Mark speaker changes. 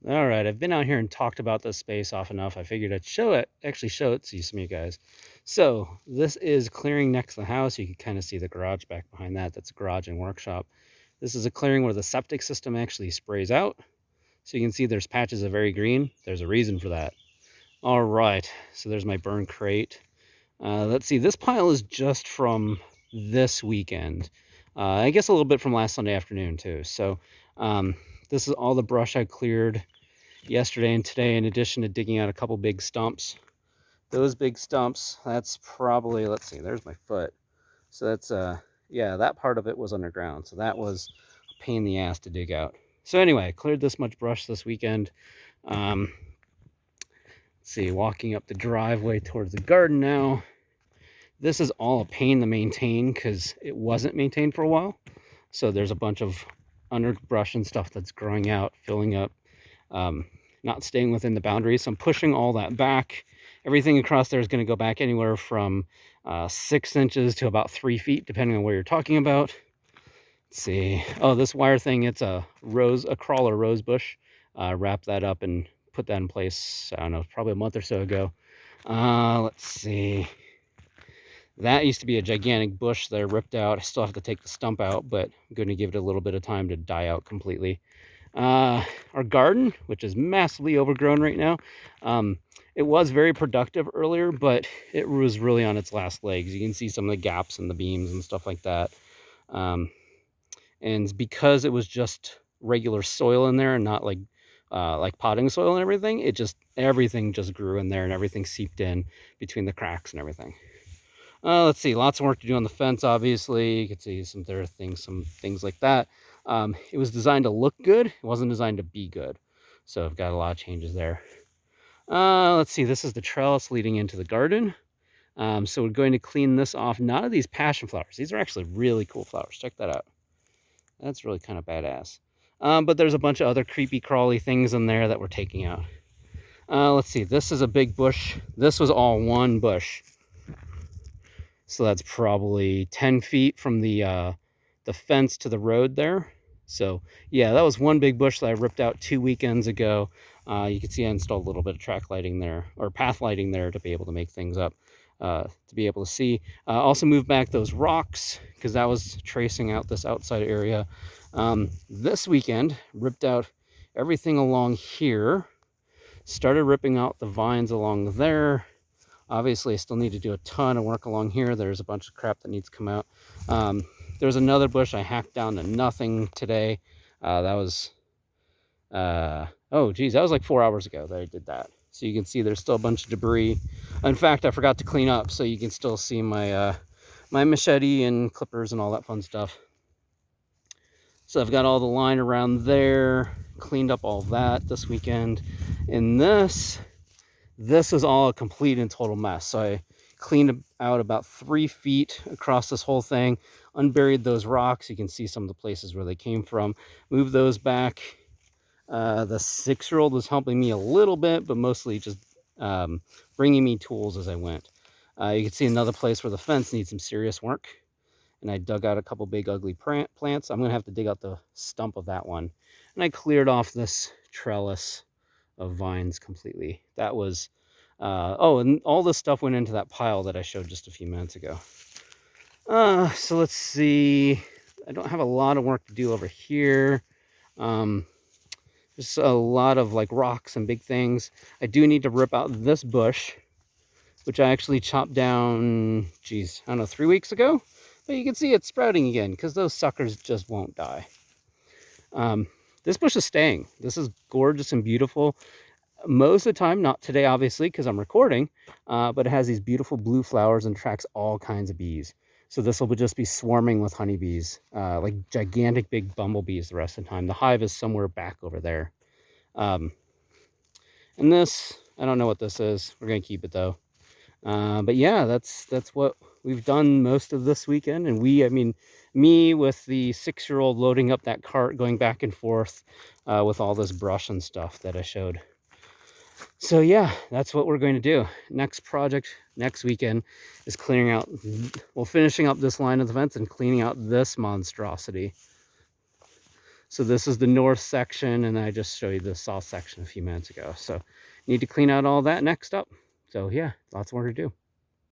Speaker 1: All right, I've been out here and talked about this space off enough. I figured I'd actually show it to some of you guys. So this is clearing next to the house. You can kind of see the garage back behind that. That's a garage and workshop. This is a clearing where the septic system actually sprays out. So you can see there's patches of very green. There's a reason for that. All right, so there's my burn crate. Let's see, this pile is just from this weekend. I guess a little bit from last Sunday afternoon too. So this is all the brush I cleared yesterday and today, in addition to digging out a couple big stumps. Those big stumps, that's probably, let's see, there's my foot. So that's, yeah, that part of it was underground. So that was a pain in the ass to dig out. So anyway, I cleared this much brush this weekend. Let's see, walking up the driveway towards the garden now. This is all a pain to maintain because it wasn't maintained for a while. So there's a bunch of underbrush and stuff that's growing out, filling up, not staying within the boundaries. So I'm pushing all that back. Everything across there is going to go back anywhere from 6 inches to about 3 feet, depending on where you're talking about. Let's see. Oh, this wire thing, it's a crawler rose bush. Wrap that up and put that in place, I don't know, probably a month or so ago. Let's see. That used to be a gigantic bush that I ripped out. I still have to take the stump out, but I'm going to give it a little bit of time to die out completely. Our garden, which is massively overgrown right now, it was very productive earlier, but it was really on its last legs. You can see some of the gaps in the beams and stuff like that. And because it was just regular soil in there and not like potting soil and everything, everything just grew in there and everything seeped in between the cracks and everything. Let's see, lots of work to do on the fence, obviously. You can see some things like that. It was designed to look good. It wasn't designed to be good. So I've got a lot of changes there. Let's see, this is the trellis leading into the garden. So we're going to clean this off. None of these passion flowers. These are actually really cool flowers. Check that out. That's really kind of badass. But there's a bunch of other creepy crawly things in there that we're taking out. Let's see, this is a big bush. This was all one bush. So that's probably 10 feet from the fence to the road there. So yeah, that was one big bush that I ripped out 2 weekends ago. You can see I installed a little bit of track lighting there, or path lighting there, to be able to make things up, to be able to see. Also moved back those rocks because that was tracing out this outside area. This weekend, ripped out everything along here. Started ripping out the vines along there. Obviously, I still need to do a ton of work along here. There's a bunch of crap that needs to come out. There's another bush I hacked down to nothing today. That was, oh geez, that was like 4 hours ago that I did that. So you can see there's still a bunch of debris. In fact, I forgot to clean up, so you can still see my my machete and clippers and all that fun stuff. So I've got all the line around there, cleaned up all that this weekend. And this is all a complete and total mess. So I cleaned out about 3 feet across this whole thing, unburied those rocks. You can see some of the places where they came from, moved those back. The 6-year-old was helping me a little bit, but mostly just bringing me tools as I went. You can see another place where the fence needs some serious work. And I dug out a couple big ugly plants. I'm gonna have to dig out the stump of that one. And I cleared off this trellis of vines completely. That was, oh, and all this stuff went into that pile that I showed just a few minutes ago. So let's see. I don't have a lot of work to do over here. Just a lot of like rocks and big things. I do need to rip out this bush, which I actually chopped down, geez, I don't know, 3 weeks ago. But you can see it's sprouting again because those suckers just won't die. This bush is staying. This is gorgeous and beautiful. Most of the time, not today, obviously, because I'm recording, but it has these beautiful blue flowers and attracts all kinds of bees. So this will just be swarming with honeybees, like gigantic big bumblebees the rest of the time. The hive is somewhere back over there. And this, I don't know what this is. We're going to keep it, though. But yeah, that's what we've done most of this weekend. And I mean, me with the 6-year-old loading up that cart, going back and forth with all this brush and stuff that I showed. So yeah, that's what we're going to do. Next project next weekend is clearing out, well, finishing up this line of the fence and cleaning out this monstrosity. So this is the north section, and I just showed you the south section a few minutes ago. So need to clean out all that next up. So yeah, lots more to do.